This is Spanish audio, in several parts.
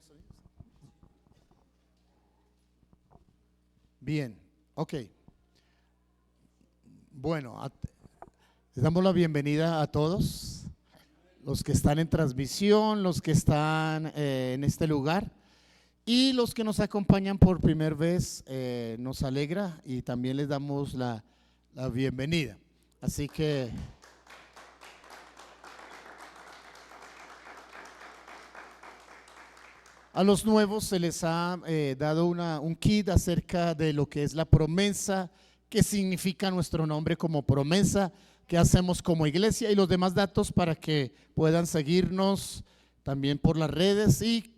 sonidos? Bien, ok. Bueno, les damos la bienvenida a todos, los que están en transmisión, los que están en este lugar y los que nos acompañan por primera vez. Nos alegra y también les damos la bienvenida. Así que a los nuevos se les ha dado un kit acerca de lo que es la promesa, qué significa nuestro nombre como promesa, qué hacemos como iglesia y los demás datos para que puedan seguirnos también por las redes y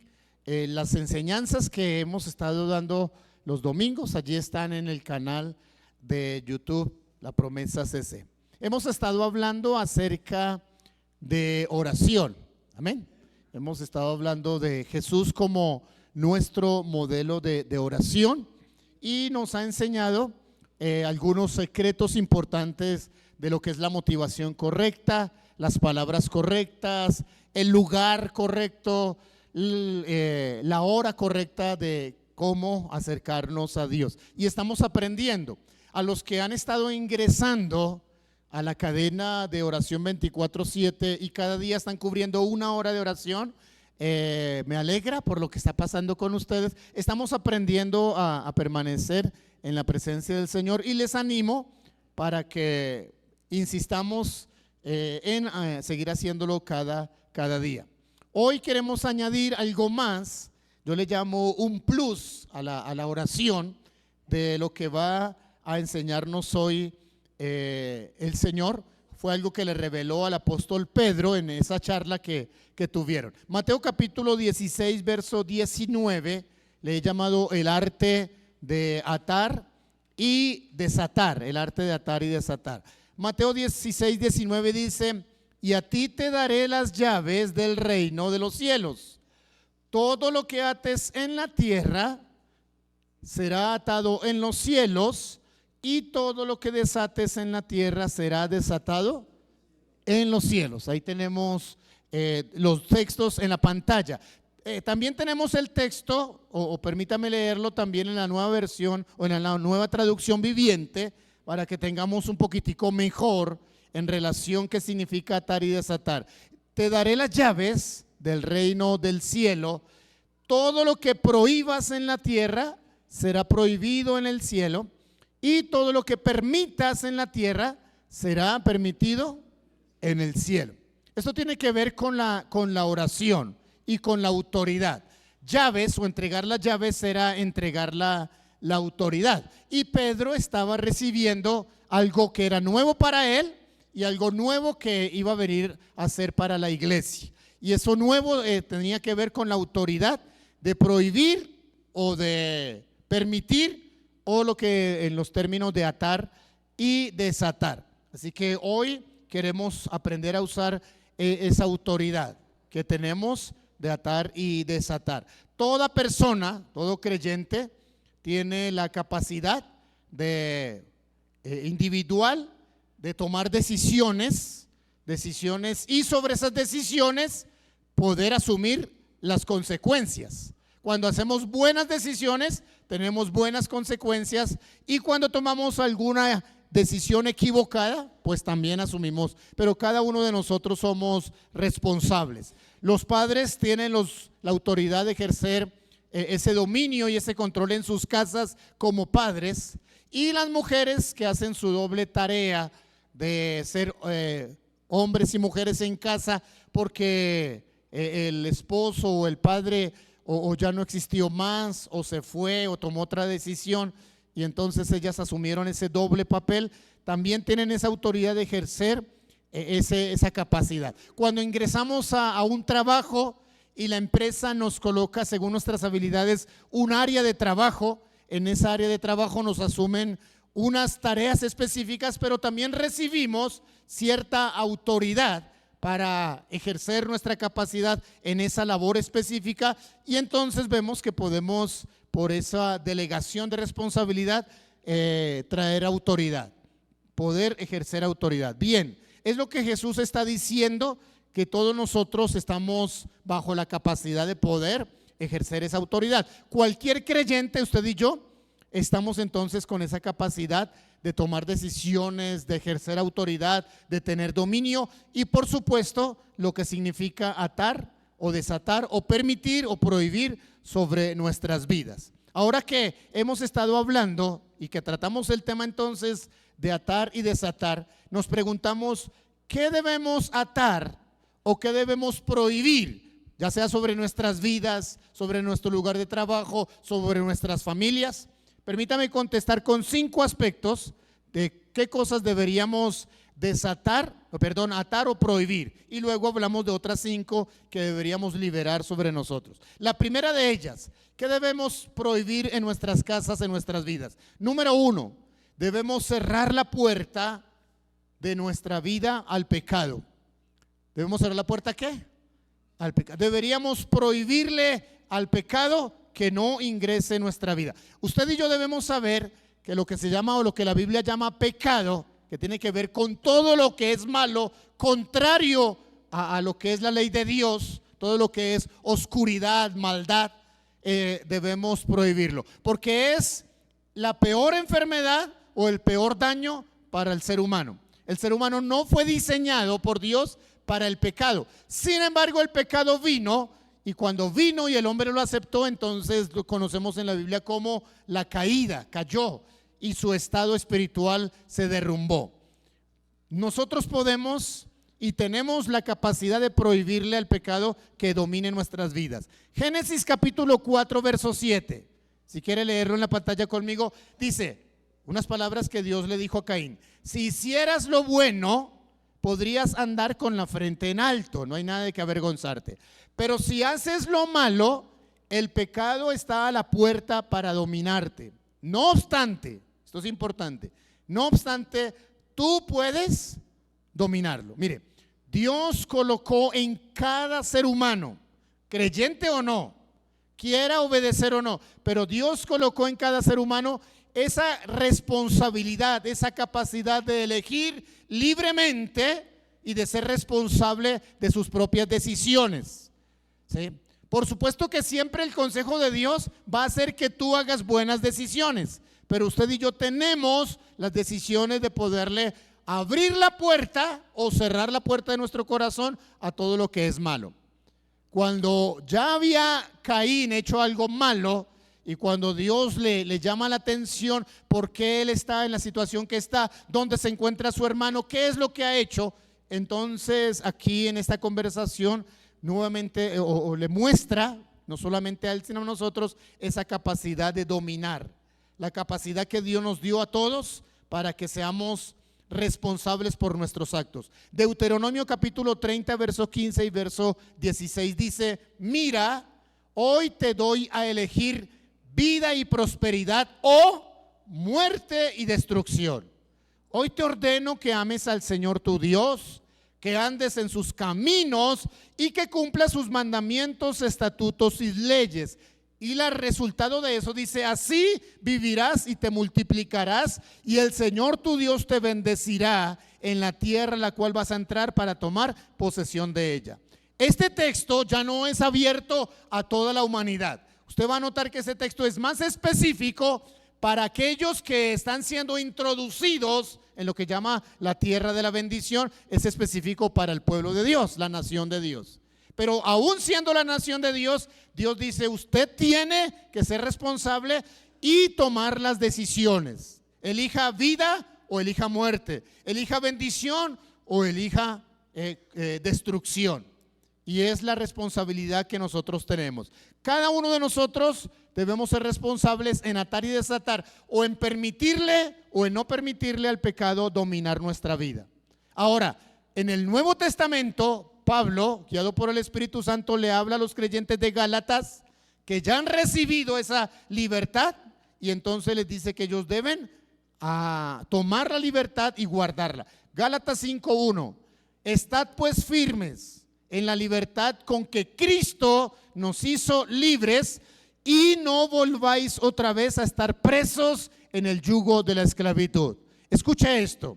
las enseñanzas que hemos estado dando los domingos. Allí están en el canal de YouTube, La Promesa CC. Hemos estado hablando acerca de oración, amén. Hemos estado hablando de Jesús como nuestro modelo de oración y nos ha enseñado algunos secretos importantes de lo que es la motivación correcta, las palabras correctas, el lugar correcto, la hora correcta de cómo acercarnos a Dios. Y estamos aprendiendo. A los que han estado ingresando a la cadena de oración 24/7 y cada día están cubriendo una hora de oración, me alegra por lo que está pasando con ustedes. Estamos aprendiendo a permanecer en la presencia del Señor y les animo para que insistamos en seguir haciéndolo cada día. Hoy queremos añadir algo más, yo le llamo un plus a la oración de lo que va a enseñarnos hoy el Señor. Fue algo que le reveló al apóstol Pedro en esa charla que tuvieron. Mateo capítulo 16 verso 19 le he llamado el arte de atar y desatar, el arte de atar y desatar. Mateo 16, 19 dice: y a ti te daré las llaves del reino de los cielos. Todo lo que ates en la tierra será atado en los cielos, y todo lo que desates en la tierra será desatado en los cielos. Ahí tenemos los textos en la pantalla. También tenemos el texto, o permítame leerlo también en la nueva versión o en la nueva traducción viviente, para que tengamos un poquitico mejor en relación qué significa atar y desatar. Te daré las llaves del reino del cielo. Todo lo que prohíbas en la tierra será prohibido en el cielo, y todo lo que permitas en la tierra será permitido en el cielo. Esto tiene que ver con la oración y con la autoridad. Llaves, o entregar las llaves, será entregar la autoridad. Y Pedro estaba recibiendo algo que era nuevo para él y algo nuevo que iba a venir a ser para la iglesia. Y eso nuevo tenía que ver con la autoridad de prohibir o de permitir, o lo que en los términos de atar y desatar. Así que hoy queremos aprender a usar esa autoridad que tenemos de atar y desatar. Toda persona, todo creyente tiene la capacidad de individual de tomar decisiones y sobre esas decisiones poder asumir las consecuencias. Cuando hacemos buenas decisiones tenemos buenas consecuencias, y cuando tomamos alguna decisión equivocada pues también asumimos, pero cada uno de nosotros somos responsables. Los padres tienen la autoridad de ejercer ese dominio y ese control en sus casas como padres, y las mujeres que hacen su doble tarea de ser hombres y mujeres en casa, porque el esposo o el padre o ya no existió más, o se fue, o tomó otra decisión, y entonces ellas asumieron ese doble papel. También tienen esa autoridad de ejercer esa capacidad. Cuando ingresamos a un trabajo y la empresa nos coloca según nuestras habilidades un área de trabajo, en esa área de trabajo nos asumen unas tareas específicas, pero también recibimos cierta autoridad para ejercer nuestra capacidad en esa labor específica, y entonces vemos que podemos, por esa delegación de responsabilidad, traer autoridad, poder ejercer autoridad. Bien, es lo que Jesús está diciendo, que todos nosotros estamos bajo la capacidad de poder ejercer esa autoridad. Cualquier creyente, usted y yo, estamos entonces con esa capacidad de tomar decisiones, de ejercer autoridad, de tener dominio y por supuesto lo que significa atar o desatar o permitir o prohibir sobre nuestras vidas. Ahora que hemos estado hablando y que tratamos el tema entonces de atar y desatar, nos preguntamos ¿qué debemos atar o qué debemos prohibir? Ya sea sobre nuestras vidas, sobre nuestro lugar de trabajo, sobre nuestras familias. Permítame contestar con 5 aspectos de qué cosas deberíamos atar o prohibir. Y luego hablamos de otras 5 que deberíamos liberar sobre nosotros. La primera de ellas, ¿qué debemos prohibir en nuestras casas, en nuestras vidas? Número 1, debemos cerrar la puerta de nuestra vida al pecado. ¿Debemos cerrar la puerta a qué? Al pecado. Deberíamos prohibirle al pecado que no ingrese en nuestra vida. Usted y yo debemos saber que lo que se llama o lo que la Biblia llama pecado, que tiene que ver con todo lo que es malo, contrario a lo que es la ley de Dios, todo lo que es oscuridad, maldad, debemos prohibirlo, porque es la peor enfermedad o el peor daño para el ser humano. El ser humano no fue diseñado por Dios para el pecado. Sin embargo, el pecado vino, y cuando vino y el hombre lo aceptó, entonces lo conocemos en la Biblia como la caída, cayó y su estado espiritual se derrumbó. Nosotros podemos y tenemos la capacidad de prohibirle al pecado que domine nuestras vidas. Génesis capítulo 4 verso 7, si quiere leerlo en la pantalla conmigo, dice unas palabras que Dios le dijo a Caín: si hicieras lo bueno, podrías andar con la frente en alto, no hay nada de que avergonzarte. Pero si haces lo malo, el pecado está a la puerta para dominarte. No obstante, esto es importante, no obstante, tú puedes dominarlo. Mire, Dios colocó en cada ser humano, creyente o no, quiera obedecer o no, pero Dios colocó en cada ser humano esa responsabilidad, esa capacidad de elegir libremente y de ser responsable de sus propias decisiones. ¿Sí? Por supuesto que siempre el consejo de Dios va a hacer que tú hagas buenas decisiones, pero usted y yo tenemos las decisiones de poderle abrir la puerta o cerrar la puerta de nuestro corazón a todo lo que es malo. Cuando ya había Caín hecho algo malo y cuando Dios le llama la atención por qué él está en la situación que está, dónde se encuentra su hermano, qué es lo que ha hecho, entonces aquí en esta conversación nuevamente o le muestra, no solamente a él sino a nosotros, esa capacidad de dominar, la capacidad que Dios nos dio a todos para que seamos responsables por nuestros actos. Deuteronomio capítulo 30 verso 15 y verso 16 dice: mira, hoy te doy a elegir vida y prosperidad o muerte y destrucción. Hoy te ordeno que ames al Señor tu Dios, que andes en sus caminos y que cumplas sus mandamientos, estatutos y leyes. Y el resultado de eso dice: así vivirás y te multiplicarás, y el Señor tu Dios te bendecirá en la tierra en la cual vas a entrar para tomar posesión de ella. Este texto ya no es abierto a toda la humanidad. Usted va a notar que ese texto es más específico para aquellos que están siendo introducidos en lo que llama la tierra de la bendición. Es específico para el pueblo de Dios, la nación de Dios. Pero aún siendo la nación de Dios, Dios dice: usted tiene que ser responsable y tomar las decisiones. Elija vida o elija muerte, elija bendición o elija destrucción. Y es la responsabilidad que nosotros tenemos. Cada uno de nosotros debemos ser responsables en atar y desatar, o en permitirle o en no permitirle al pecado dominar nuestra vida. Ahora, en el Nuevo Testamento, Pablo, guiado por el Espíritu Santo, le habla a los creyentes de Gálatas que ya han recibido esa libertad, y entonces les dice que ellos deben tomar la libertad y guardarla. Gálatas 5:1: estad pues firmes en la libertad con que Cristo nos hizo libres, y no volváis otra vez a estar presos en el yugo de la esclavitud. Escucha esto: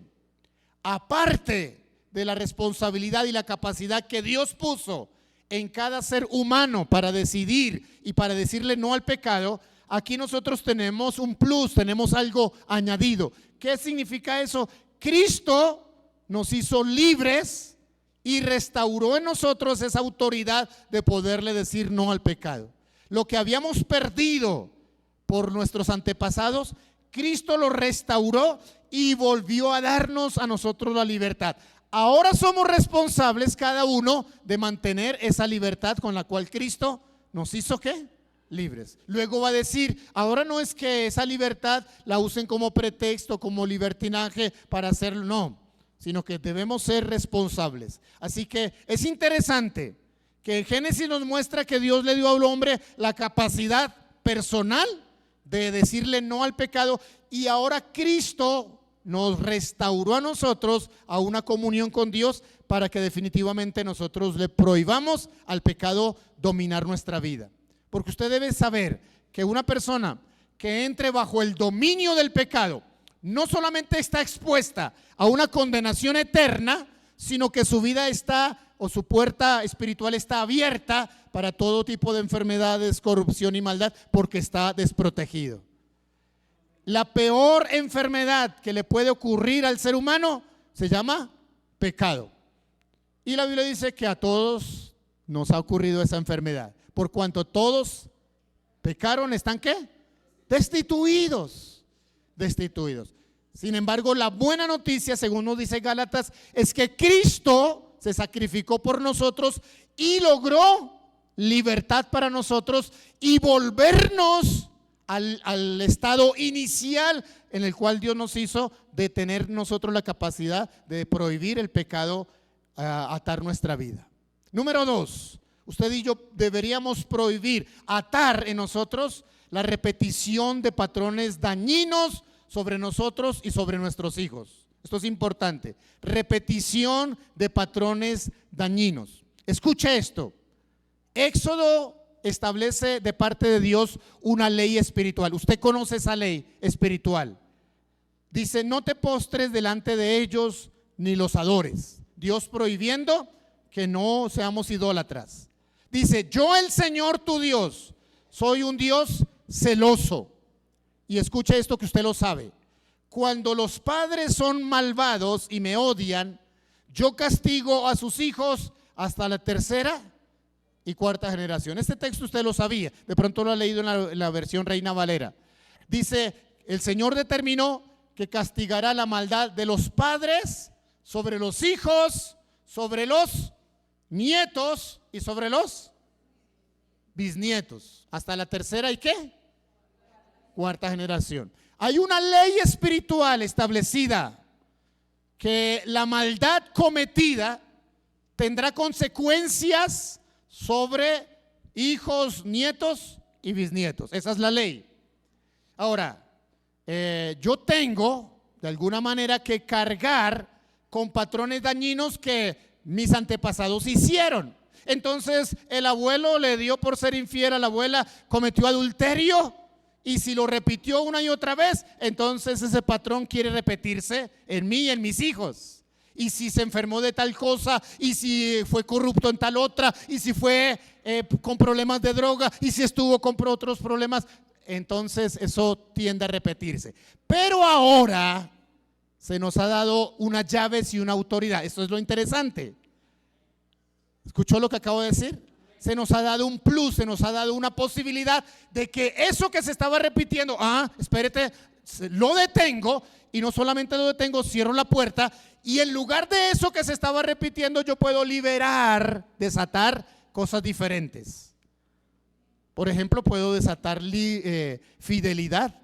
aparte de la responsabilidad y la capacidad que Dios puso en cada ser humano para decidir y para decirle no al pecado, aquí nosotros tenemos un plus, tenemos algo añadido. ¿Qué significa eso? Cristo nos hizo libres y restauró en nosotros esa autoridad de poderle decir no al pecado. Lo que habíamos perdido por nuestros antepasados, Cristo lo restauró y volvió a darnos a nosotros la libertad. Ahora somos responsables cada uno de mantener esa libertad con la cual Cristo nos hizo ¿qué? Libres. Luego va a decir, ahora no es que esa libertad la usen como pretexto, como libertinaje para hacerlo, no, sino que debemos ser responsables. Así que es interesante que en Génesis nos muestra que Dios le dio al hombre la capacidad personal de decirle no al pecado, y ahora Cristo nos restauró a nosotros a una comunión con Dios para que definitivamente nosotros le prohibamos al pecado dominar nuestra vida. Porque usted debe saber que una persona que entre bajo el dominio del pecado no solamente está expuesta a una condenación eterna, sino que su vida está, o su puerta espiritual está abierta para todo tipo de enfermedades, corrupción y maldad, porque está desprotegido. La peor enfermedad que le puede ocurrir al ser humano se llama pecado. Y la Biblia dice que a todos nos ha ocurrido esa enfermedad. Por cuanto todos pecaron, ¿están qué? Destituidos. Sin embargo, la buena noticia, según nos dice Gálatas, es que Cristo se sacrificó por nosotros y logró libertad para nosotros y volvernos al estado inicial en el cual Dios nos hizo, de tener nosotros la capacidad de prohibir el pecado, atar nuestra vida. Número 2, usted y yo deberíamos prohibir, atar en nosotros la repetición de patrones dañinos sobre nosotros y sobre nuestros hijos. Esto es importante, repetición de patrones dañinos. Escuche esto, Éxodo establece de parte de Dios una ley espiritual. Usted conoce esa ley espiritual. Dice, no te postres delante de ellos ni los adores. Dios prohibiendo que no seamos idólatras. Dice, yo el Señor tu Dios soy un Dios celoso. Y escuche esto que usted lo sabe. Cuando los padres son malvados y me odian, yo castigo a sus hijos hasta la tercera y cuarta generación. Este texto usted lo sabía, de pronto lo ha leído en la versión Reina Valera. Dice, el Señor determinó que castigará la maldad de los padres sobre los hijos, sobre los nietos y sobre los bisnietos, hasta la tercera y ¿qué? Cuarta generación. Hay una ley espiritual establecida que la maldad cometida tendrá consecuencias sobre hijos, nietos y bisnietos. Esa es la ley. Ahora, yo tengo de alguna manera que cargar con patrones dañinos que mis antepasados hicieron. Entonces el abuelo le dio por ser infiel a la abuela, cometió adulterio, y si lo repitió una y otra vez, entonces ese patrón quiere repetirse en mí y en mis hijos. Y si se enfermó de tal cosa, y si fue corrupto en tal otra, y si fue con problemas de droga, y si estuvo con otros problemas, entonces eso tiende a repetirse. Pero ahora se nos ha dado unas llaves y una autoridad. Esto es lo interesante. ¿Escuchó lo que acabo de decir? Se nos ha dado un plus, se nos ha dado una posibilidad de que eso que se estaba repitiendo, espérate, lo detengo, y no solamente lo detengo, cierro la puerta, y en lugar de eso que se estaba repitiendo, yo puedo liberar, desatar cosas diferentes. Por ejemplo, puedo desatar fidelidad,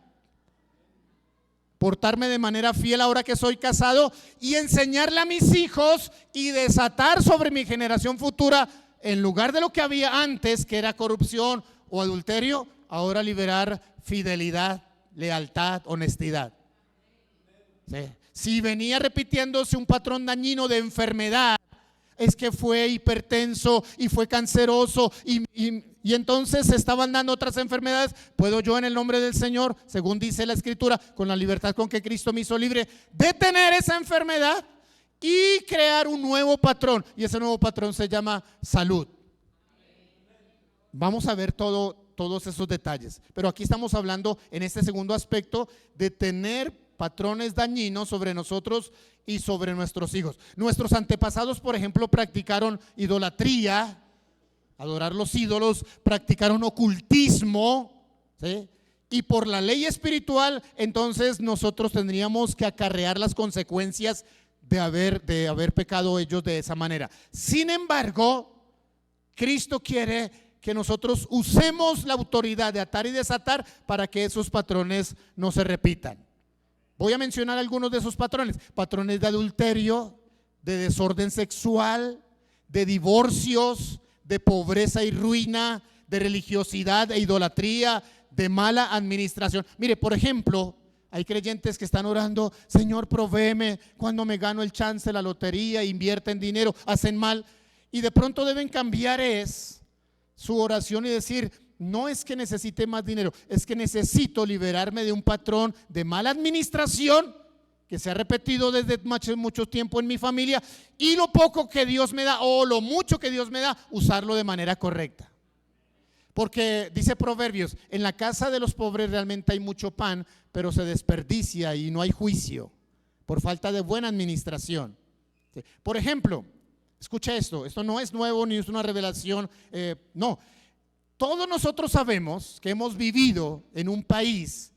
portarme de manera fiel ahora que soy casado, y enseñarle a mis hijos y desatar sobre mi generación futura, en lugar de lo que había antes, que era corrupción o adulterio, ahora liberar fidelidad, lealtad, honestidad. ¿Sí? Si venía repitiéndose un patrón dañino de enfermedad, es que fue hipertenso y fue canceroso y entonces se estaban dando otras enfermedades. Puedo yo, en el nombre del Señor, según dice la Escritura, con la libertad con que Cristo me hizo libre, detener esa enfermedad y crear un nuevo patrón, y ese nuevo patrón se llama salud. Vamos a ver todos esos detalles, pero aquí estamos hablando en este segundo aspecto de tener patrones dañinos sobre nosotros y sobre nuestros hijos. Nuestros antepasados, por ejemplo, practicaron idolatría, adorar los ídolos, practicaron ocultismo, ¿sí? Y por la ley espiritual, entonces nosotros tendríamos que acarrear las consecuencias de haber pecado ellos de esa manera. Sin embargo, Cristo quiere que nosotros usemos la autoridad de atar y desatar para que esos patrones no se repitan. Voy a mencionar algunos de esos patrones: patrones de adulterio, de desorden sexual, de divorcios, de pobreza y ruina, de religiosidad e idolatría, de mala administración. Mire, por ejemplo, hay creyentes que están orando: Señor, provéeme cuando me gano el chance, la lotería, invierten dinero, hacen mal, y de pronto deben cambiar su oración y decir: no es que necesite más dinero, es que necesito liberarme de un patrón de mala administración que se ha repetido desde mucho tiempo en mi familia, y lo poco que Dios me da o lo mucho que Dios me da, usarlo de manera correcta. Porque dice Proverbios: en la casa de los pobres realmente hay mucho pan, pero se desperdicia y no hay juicio por falta de buena administración. Por ejemplo, escucha esto no es nuevo ni es una revelación, no. Todos nosotros sabemos que hemos vivido en un país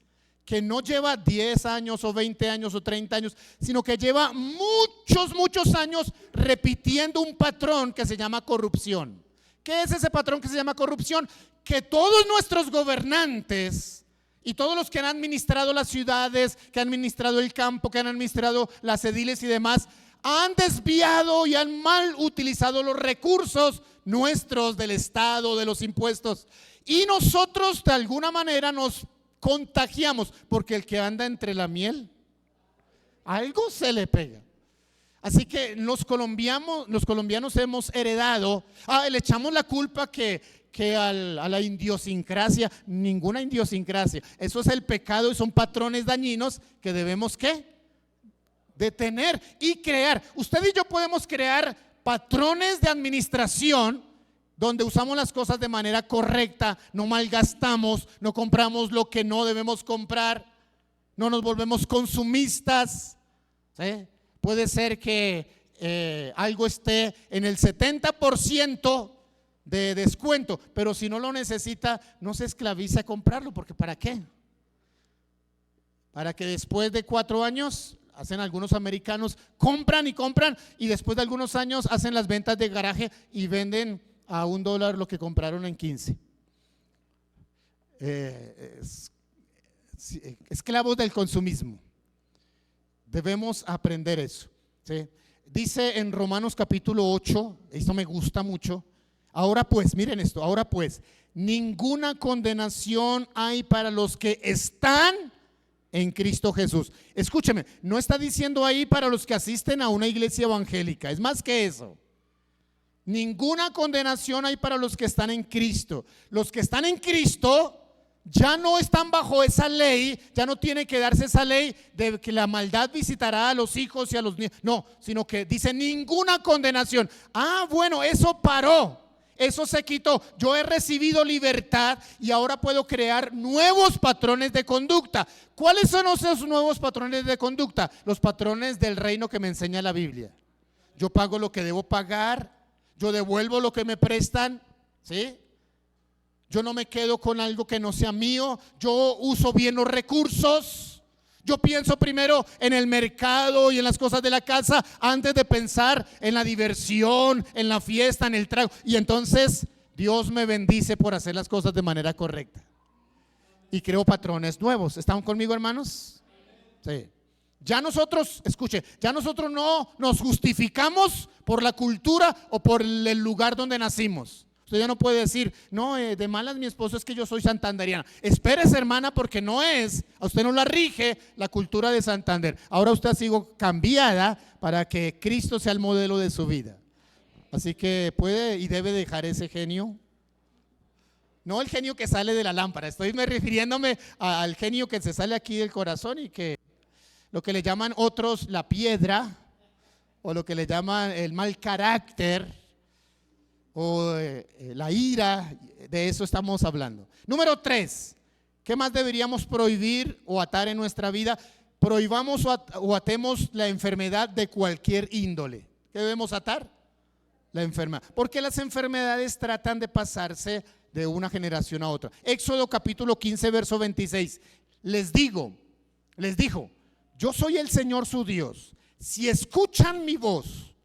que no lleva 10 años o 20 años o 30 años, sino que lleva muchos años repitiendo un patrón que se llama corrupción. ¿Qué es ese patrón que se llama corrupción? Que todos nuestros gobernantes y todos los que han administrado las ciudades, que han administrado el campo, que han administrado las ediles y demás, han desviado y han mal utilizado los recursos nuestros del Estado, de los impuestos, y nosotros de alguna manera nos contagiamos, porque el que anda entre la miel, algo se le pega. Así que los colombianos hemos heredado, le echamos la culpa que a la idiosincrasia. Ninguna idiosincrasia, eso es el pecado y son patrones dañinos que debemos detener y crear. Usted y yo podemos crear patrones de administración donde usamos las cosas de manera correcta, no malgastamos, no compramos lo que no debemos comprar, no nos volvemos consumistas, ¿sí? Puede ser que algo esté en el 70% de descuento, pero si no lo necesita, no se esclavice a comprarlo, porque ¿para qué? Para que después de 4 años, hacen algunos americanos, compran y después de algunos años hacen las ventas de garaje y venden a $1 lo que compraron en 15. Esclavos del consumismo. Debemos aprender eso, ¿sí? Dice en Romanos capítulo 8, esto me gusta mucho: ahora pues, miren esto, ahora pues, ninguna condenación hay para los que están en Cristo Jesús. Escúcheme, no está diciendo ahí para los que asisten a una iglesia evangélica, es más que eso. Ninguna condenación hay para los que están en Cristo. Los que están en Cristo ya no están bajo esa ley, ya no tiene que darse esa ley de que la maldad visitará a los hijos y a los niños. No, sino que dice ninguna condenación. Bueno, eso paró, eso se quitó. Yo he recibido libertad y ahora puedo crear nuevos patrones de conducta. ¿Cuáles son esos nuevos patrones de conducta? Los patrones del reino que me enseña la Biblia. Yo pago lo que debo pagar, yo devuelvo lo que me prestan, ¿sí? Yo no me quedo con algo que no sea mío, yo uso bien los recursos, yo pienso primero en el mercado y en las cosas de la casa antes de pensar en la diversión, en la fiesta, en el trago. Y entonces Dios me bendice por hacer las cosas de manera correcta y creo patrones nuevos. ¿Están conmigo, hermanos? Sí. Ya nosotros, escuche, ya nosotros no nos justificamos por la cultura o por el lugar donde nacimos. Usted ya no puede decir, no, de malas mi esposo, es que yo soy santanderiana. Espérese, hermana, porque a usted no la rige la cultura de Santander. Ahora usted ha sido cambiada para que Cristo sea el modelo de su vida. Así que puede y debe dejar ese genio. No el genio que sale de la lámpara, estoy refiriéndome al genio que se sale aquí del corazón y que lo que le llaman otros la piedra o lo que le llaman el mal carácter. o la ira, de eso estamos hablando. Número 3, ¿qué más deberíamos prohibir o atar en nuestra vida? Prohibamos o atemos la enfermedad de cualquier índole. ¿Qué debemos atar? La enfermedad. Porque las enfermedades tratan de pasarse de una generación a otra. Éxodo capítulo 15, verso 26. Les dijo, yo soy el Señor su Dios. Si escuchan mi voz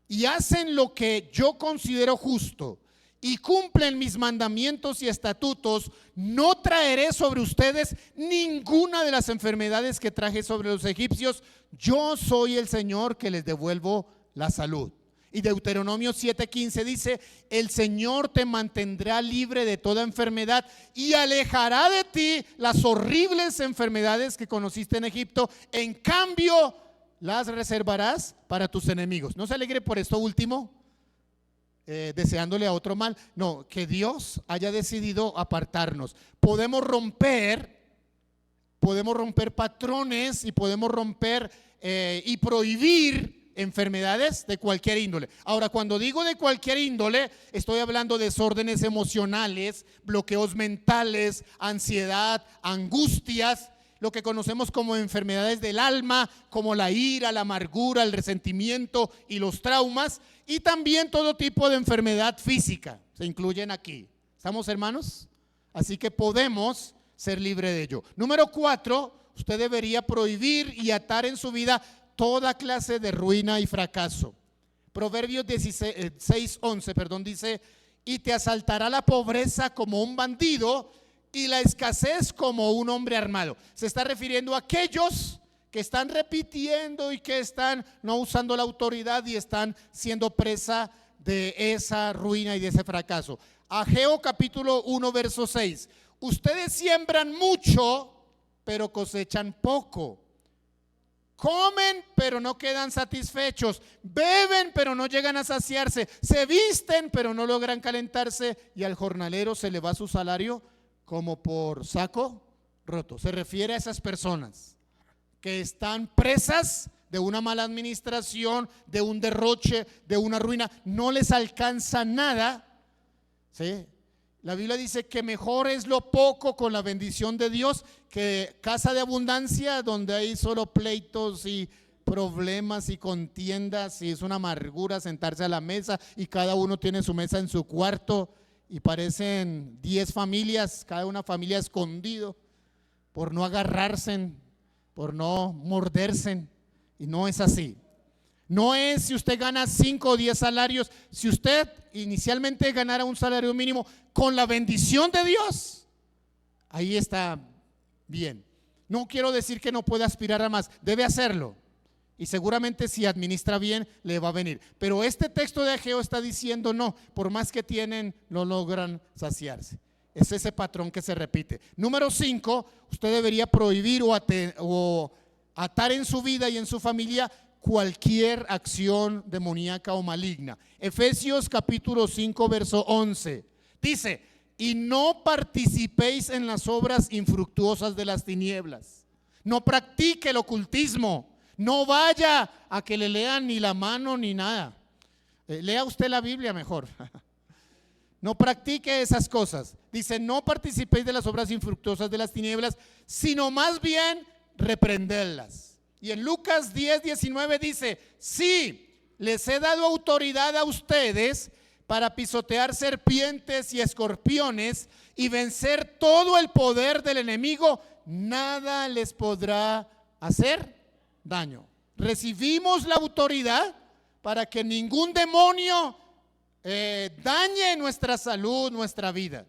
y hacen lo que yo considero justo y cumplen mis mandamientos y estatutos, no traeré sobre ustedes ninguna de las enfermedades que traje sobre los egipcios. Yo soy el Señor que les devuelvo la salud. Y Deuteronomio 7:15 dice: el Señor te mantendrá libre de toda enfermedad y alejará de ti las horribles enfermedades que conociste en Egipto. En cambio, las reservarás para tus enemigos. No se alegre por esto último, deseándole a otro mal. No, que Dios haya decidido apartarnos. Podemos romper patrones y podemos romper y prohibir enfermedades de cualquier índole. Ahora, cuando digo de cualquier índole, estoy hablando de desórdenes emocionales, bloqueos mentales, ansiedad, angustias, lo que conocemos como enfermedades del alma, como la ira, la amargura, el resentimiento y los traumas, y también todo tipo de enfermedad física se incluyen aquí. ¿Estamos, hermanos? Así que podemos ser libres de ello. Número 4, usted debería prohibir y atar en su vida toda clase de ruina y fracaso. Proverbios 6:11 dice: y te asaltará la pobreza como un bandido y la escasez como un hombre armado. Se está refiriendo a aquellos que están repitiendo y que están no usando la autoridad y están siendo presa de esa ruina y de ese fracaso. Ageo capítulo 1 verso 6: ustedes siembran mucho pero cosechan poco. Comen pero no quedan satisfechos, beben pero no llegan a saciarse, se visten pero no logran calentarse, y al jornalero se le va su salario como por saco roto. Se refiere a esas personas que están presas de una mala administración, de un derroche, de una ruina, no les alcanza nada, ¿sí? La Biblia dice que mejor es lo poco con la bendición de Dios que casa de abundancia donde hay solo pleitos y problemas y contiendas, y es una amargura sentarse a la mesa y cada uno tiene su mesa en su cuarto y parecen 10 familias, cada una familia escondido por no agarrarse, por no morderse, y no es así. No es si usted gana 5 o 10 salarios. Si usted inicialmente ganara un salario mínimo con la bendición de Dios, ahí está bien. No quiero decir que no pueda aspirar a más, debe hacerlo, y seguramente si administra bien le va a venir. Pero este texto de Ageo está diciendo no, por más que tienen no logran saciarse. Es ese patrón que se repite. Número 5, usted debería prohibir o atar en su vida y en su familia cualquier acción demoníaca o maligna. Efesios capítulo 5 verso 11 dice: y no participéis en las obras infructuosas de las tinieblas. No practique el ocultismo, no vaya a que le lean ni la mano ni nada. Lea usted la Biblia mejor. No practique esas cosas. Dice: no participéis de las obras infructuosas de las tinieblas, sino más bien reprenderlas. Y en Lucas 10:19 dice: sí, les he dado autoridad a ustedes para pisotear serpientes y escorpiones y vencer todo el poder del enemigo, nada les podrá hacer daño. Recibimos la autoridad para que ningún demonio dañe nuestra salud, nuestra vida.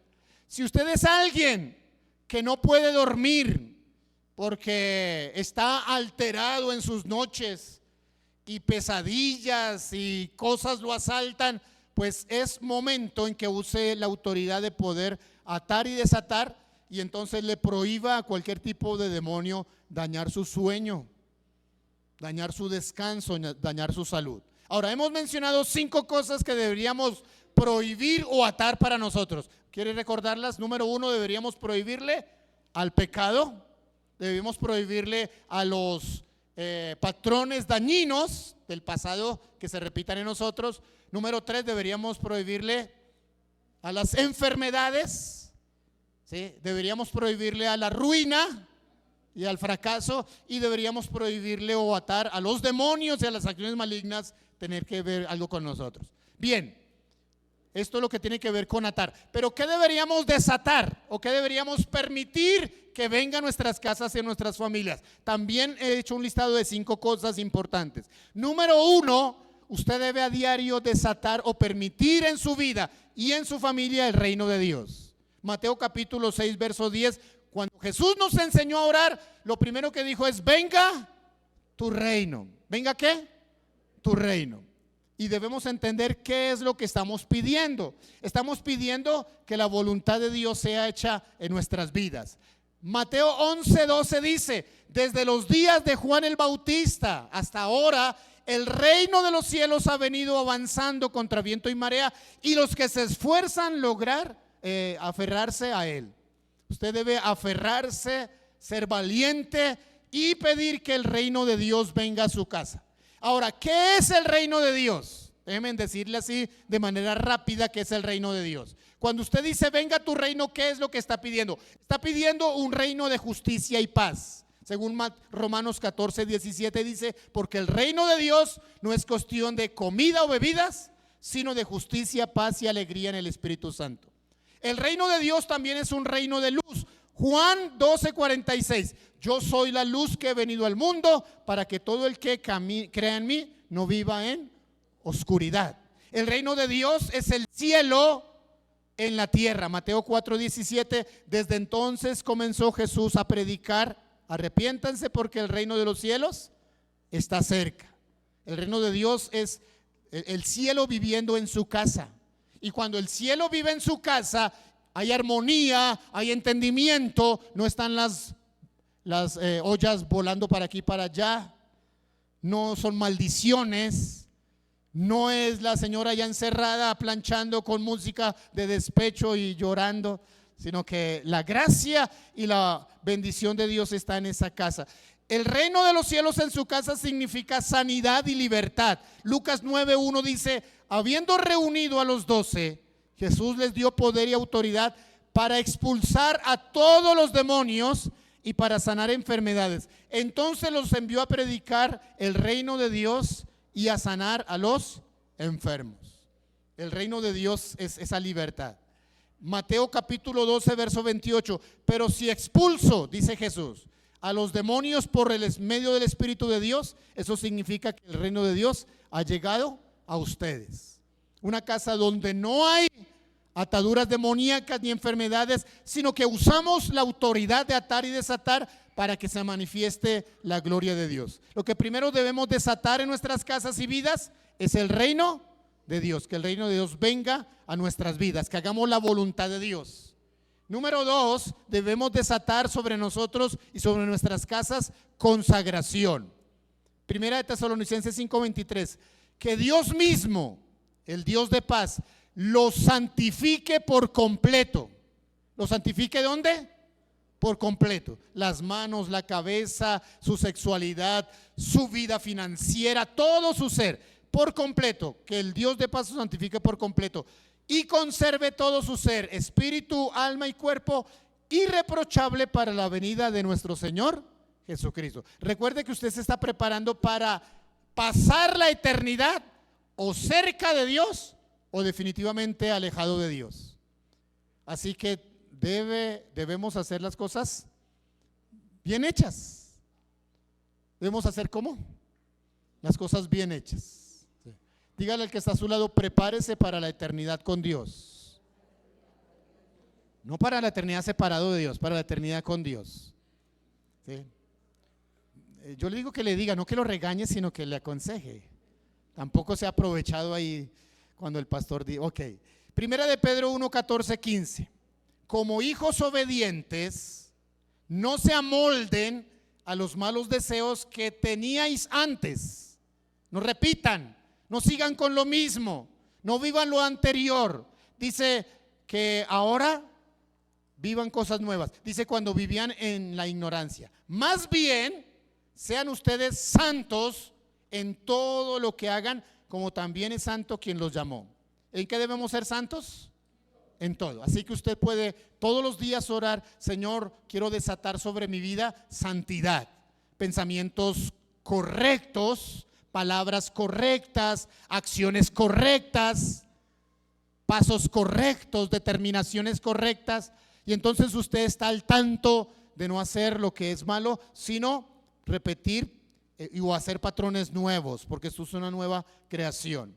Si usted es alguien que no puede dormir porque está alterado en sus noches y pesadillas y cosas lo asaltan, pues es momento en que use la autoridad de poder atar y desatar, y entonces le prohíba a cualquier tipo de demonio dañar su sueño, dañar su descanso, dañar su salud. Ahora, hemos mencionado 5 cosas que deberíamos prohibir o atar para nosotros. ¿Quiere recordarlas? Número 1, deberíamos prohibirle al pecado, debemos prohibirle a los patrones dañinos del pasado que se repitan en nosotros. Número 3, deberíamos prohibirle a las enfermedades, ¿sí? Deberíamos prohibirle a la ruina y al fracaso, y deberíamos prohibirle o atar a los demonios y a las acciones malignas tener que ver algo con nosotros. Bien, esto es lo que tiene que ver con atar. Pero ¿qué deberíamos desatar o qué deberíamos permitir que venga a nuestras casas y a nuestras familias? También he hecho un listado de 5 cosas importantes. Número 1, usted debe a diario desatar o permitir en su vida y en su familia el reino de Dios. Mateo capítulo 6, verso 10. Cuando Jesús nos enseñó a orar, lo primero que dijo es: venga tu reino. ¿Venga qué? Tu reino. Y debemos entender qué es lo que estamos pidiendo. Estamos pidiendo que la voluntad de Dios sea hecha en nuestras vidas. Mateo 11:12 dice: desde los días de Juan el Bautista hasta ahora, el reino de los cielos ha venido avanzando contra viento y marea, y los que se esfuerzan lograr aferrarse a él. Usted debe aferrarse, ser valiente y pedir que el reino de Dios venga a su casa. Ahora, ¿qué es el reino de Dios? Déjenme decirle así de manera rápida qué es el reino de Dios. Cuando usted dice venga tu reino, ¿qué es lo que está pidiendo? Está pidiendo un reino de justicia y paz. Según Romanos 14:17 dice: porque el reino de Dios no es cuestión de comida o bebidas, sino de justicia, paz y alegría en el Espíritu Santo. El reino de Dios también es un reino de luz. Juan 12:46: yo soy la luz que he venido al mundo para que todo el que crea en mí no viva en oscuridad. El reino de Dios es el cielo en la tierra. Mateo 4:17: desde entonces comenzó Jesús a predicar: arrepiéntanse porque el reino de los cielos está cerca. El reino de Dios es el cielo viviendo en su casa. Y cuando el cielo vive en su casa, hay armonía, hay entendimiento, no están las ollas volando para aquí y para allá, no son maldiciones, no es la señora ya encerrada planchando con música de despecho y llorando, sino que la gracia y la bendición de Dios está en esa casa. El reino de los cielos en su casa significa sanidad y libertad. Lucas 9:1 dice: habiendo reunido a los 12, Jesús les dio poder y autoridad para expulsar a todos los demonios y para sanar enfermedades. Entonces los envió a predicar el reino de Dios y a sanar a los enfermos. El reino de Dios es esa libertad. Mateo capítulo 12, verso 28: pero si expulso, dice Jesús, a los demonios por el medio del Espíritu de Dios, eso significa que el reino de Dios ha llegado a ustedes. Una casa donde no hay ataduras demoníacas ni enfermedades, sino que usamos la autoridad de atar y desatar para que se manifieste la gloria de Dios. Lo que primero debemos desatar en nuestras casas y vidas es el reino de Dios, que el reino de Dios venga a nuestras vidas, que hagamos la voluntad de Dios. Número 2, debemos desatar sobre nosotros y sobre nuestras casas consagración. Primera de Tesalonicenses 5:23: que Dios mismo, el Dios de paz, los santifique por completo. ¿Los santifique dónde? Por completo. Las manos, la cabeza, su sexualidad, su vida financiera, todo su ser, por completo. Que el Dios de paz los santifique por completo y conserve todo su ser, espíritu, alma y cuerpo, irreprochable para la venida de nuestro Señor Jesucristo. Recuerde que usted se está preparando para pasar la eternidad o cerca de Dios o definitivamente alejado de Dios. Así que debemos hacer las cosas bien hechas. Debemos hacer ¿cómo? Las cosas bien hechas. Dígale al que está a su lado: prepárese para la eternidad con Dios. No para la eternidad separado de Dios, para la eternidad con Dios. ¿Sí? Yo le digo que le diga, no que lo regañe, sino que le aconseje. Tampoco se ha aprovechado ahí cuando el pastor dice, ok. Primera de Pedro 1:14-15: como hijos obedientes, no se amolden a los malos deseos que teníais antes. No repitan, no sigan con lo mismo, no vivan lo anterior. Dice que ahora vivan cosas nuevas. Dice cuando vivían en la ignorancia. Más bien, sean ustedes santos en todo lo que hagan, como también es santo quien los llamó. ¿En qué debemos ser santos? En todo. Así que usted puede todos los días orar: Señor, quiero desatar sobre mi vida santidad, pensamientos correctos, palabras correctas, acciones correctas, pasos correctos, determinaciones correctas. Y entonces usted está al tanto de no hacer lo que es malo, sino repetir o hacer patrones nuevos, porque esto es una nueva creación.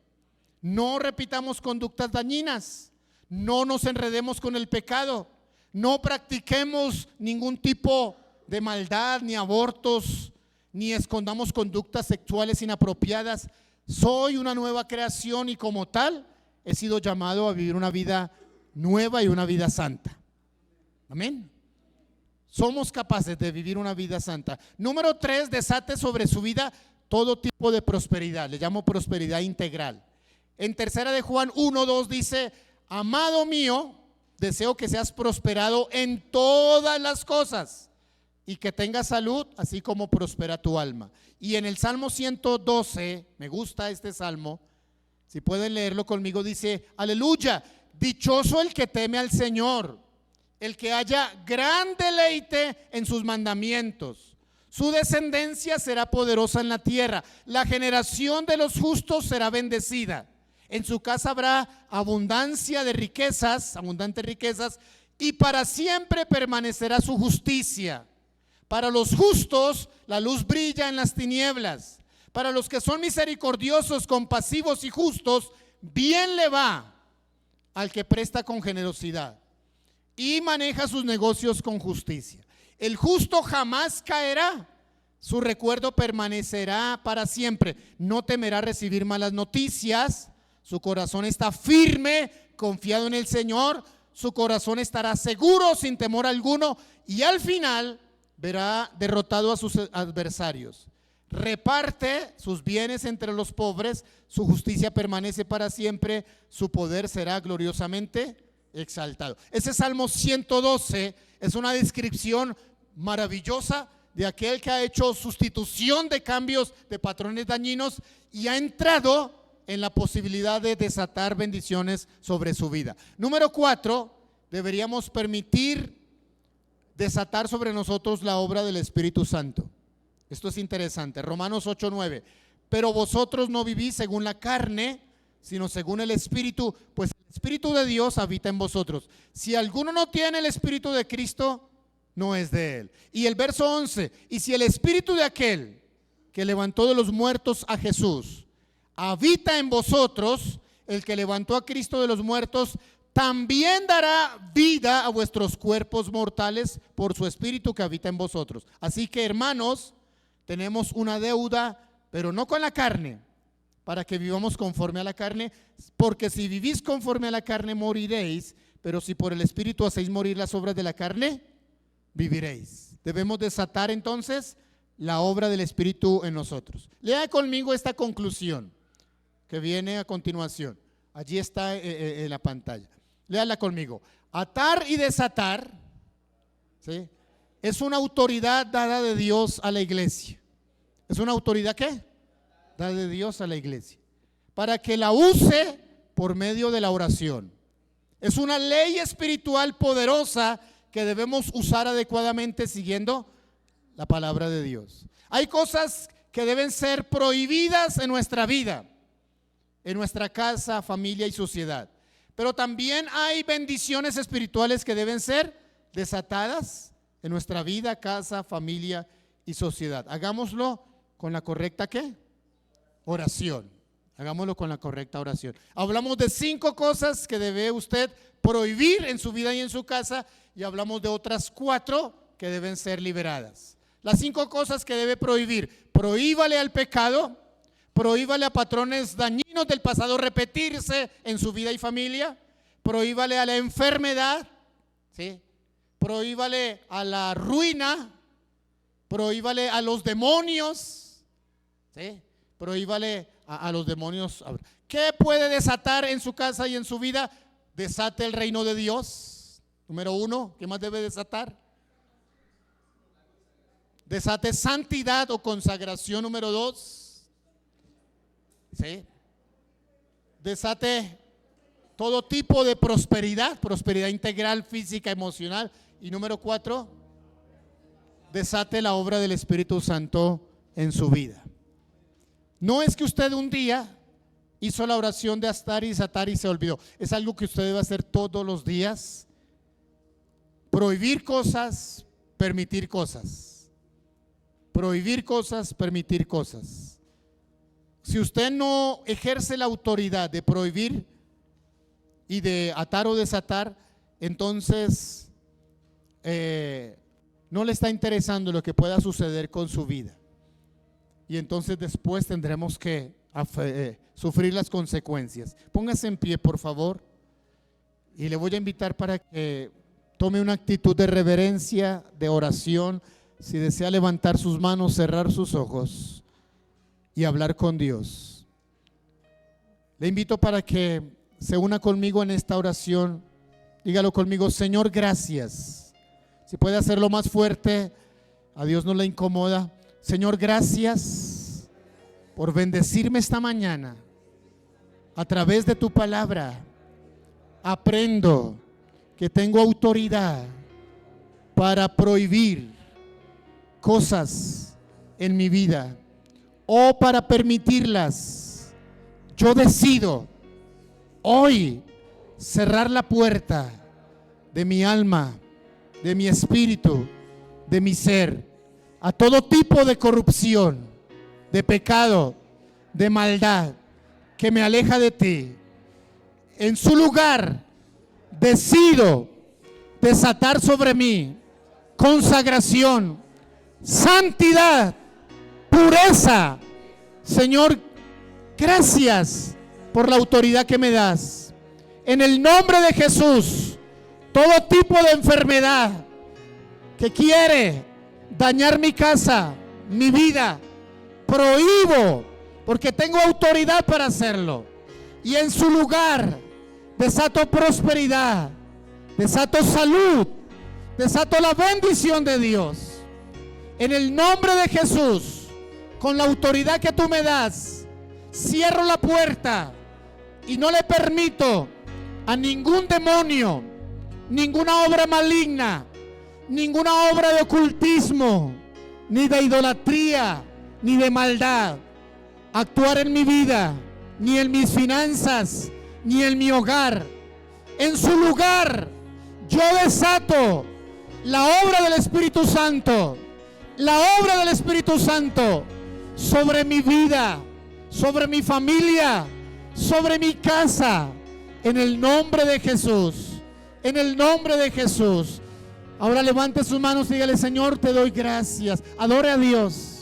No repitamos conductas dañinas, no nos enredemos con el pecado, no practiquemos ningún tipo de maldad, ni abortos, ni escondamos conductas sexuales inapropiadas. Soy una nueva creación y como tal he sido llamado a vivir una vida nueva y una vida santa. Amén. Somos capaces de vivir una vida santa. Número 3, desate sobre su vida todo tipo de prosperidad. Le llamo prosperidad integral. En tercera de Juan 1:2 dice: amado mío, deseo que seas prosperado en todas las cosas y que tengas salud, así como prospera tu alma. Y en el Salmo 112, me gusta este salmo, si pueden leerlo conmigo, dice: aleluya, dichoso el que teme al Señor, el que haya gran deleite en sus mandamientos. Su descendencia será poderosa en la tierra, la generación de los justos será bendecida. En su casa habrá abundancia de riquezas, abundantes riquezas, y para siempre permanecerá su justicia. Para los justos la luz brilla en las tinieblas. Para los que son misericordiosos, compasivos y justos, bien le va al que presta con generosidad y maneja sus negocios con justicia. El justo jamás caerá, su recuerdo permanecerá para siempre. No temerá recibir malas noticias, su corazón está firme, confiado en el Señor, su corazón estará seguro sin temor alguno, y al final verá derrotado a sus adversarios. Reparte sus bienes entre los pobres, su justicia permanece para siempre, su poder será gloriosamente exaltado. Ese Salmo 112 es una descripción maravillosa de aquel que ha hecho sustitución de cambios de patrones dañinos y ha entrado en la posibilidad de desatar bendiciones sobre su vida. Número 4, deberíamos permitir desatar sobre nosotros la obra del Espíritu Santo. Esto es interesante. Romanos 8:9. Pero vosotros no vivís según la carne, sino según el Espíritu, pues el Espíritu de Dios habita en vosotros. Si alguno no tiene el Espíritu de Cristo, no es de él. Y el verso 11: y si el Espíritu de aquel que levantó de los muertos a Jesús habita en vosotros, el que levantó a Cristo de los muertos también dará vida a vuestros cuerpos mortales por su Espíritu que habita en vosotros. Así que, hermanos, tenemos una deuda, pero no con la carne, para que vivamos conforme a la carne, porque si vivís conforme a la carne moriréis, pero si por el Espíritu hacéis morir las obras de la carne, viviréis. Debemos desatar entonces la obra del Espíritu en nosotros. Lea conmigo esta conclusión que viene a continuación. Allí está en la pantalla. Léala conmigo. Atar y desatar, ¿sí?, es una autoridad dada de Dios a la iglesia. ¿Es una autoridad qué? Dada de Dios a la iglesia, para que la use por medio de la oración. Es una ley espiritual poderosa que debemos usar adecuadamente siguiendo la palabra de Dios. Hay cosas que deben ser prohibidas en nuestra vida, en nuestra casa, familia y sociedad. Pero también hay bendiciones espirituales que deben ser desatadas en nuestra vida, casa, familia y sociedad. Hagámoslo con la correcta ¿qué? Oración. Hagámoslo con la correcta oración. Hablamos de 5 cosas que debe usted prohibir en su vida y en su casa, y hablamos de otras 4 que deben ser liberadas. Las 5 cosas que debe prohibir: prohíbale al pecado, prohíbale a patrones dañinos del pasado repetirse en su vida y familia, prohíbale a la enfermedad, ¿sí?, prohíbale a la ruina, prohíbale a los demonios, ¿sí?, prohíbale a los demonios. ¿Qué puede desatar en su casa y en su vida? Desate el reino de Dios. Número 1, ¿qué más debe desatar? Desate santidad o consagración número 2. ¿Sí? Desate todo tipo de prosperidad, prosperidad integral, física, emocional. Y número 4, desate la obra del Espíritu Santo en su vida. No es que usted un día hizo la oración de atar y desatar y se olvidó. Es algo que usted debe hacer todos los días. Prohibir cosas, permitir cosas. Prohibir cosas, permitir cosas. Si usted no ejerce la autoridad de prohibir y de atar o desatar, entonces no le está interesando lo que pueda suceder con su vida. Y entonces después tendremos que sufrir las consecuencias. Póngase en pie, por favor. Y le voy a invitar para que tome una actitud de reverencia, de oración. Si desea levantar sus manos, cerrar sus ojos y hablar con Dios. Le invito para que se una conmigo en esta oración. Dígalo conmigo: Señor, gracias. Si puede hacerlo más fuerte, a Dios no le incomoda. Señor, gracias por bendecirme esta mañana. A través de tu palabra aprendo que tengo autoridad para prohibir cosas en mi vida o para permitirlas. Yo decido hoy cerrar la puerta de mi alma, de mi espíritu, de mi ser, a todo tipo de corrupción, de pecado, de maldad que me aleja de ti. En su lugar decido desatar sobre mí consagración, santidad, pureza. Señor, gracias por la autoridad que me das. En el nombre de Jesús, todo tipo de enfermedad que quiere dañar mi casa, mi vida, prohíbo, porque tengo autoridad para hacerlo. Y en su lugar desato prosperidad, desato salud, desato la bendición de Dios. En el nombre de Jesús, con la autoridad que tú me das, cierro la puerta y no le permito a ningún demonio, ninguna obra maligna, ninguna obra de ocultismo, ni de idolatría, ni de maldad actuar en mi vida, ni en mis finanzas, ni en mi hogar. En su lugar yo desato la obra del Espíritu Santo, la obra del Espíritu Santo sobre mi vida, sobre mi familia, sobre mi casa, en el nombre de Jesús, en el nombre de Jesús. Ahora levante sus manos y dígale: Señor, te doy gracias. Adore a Dios.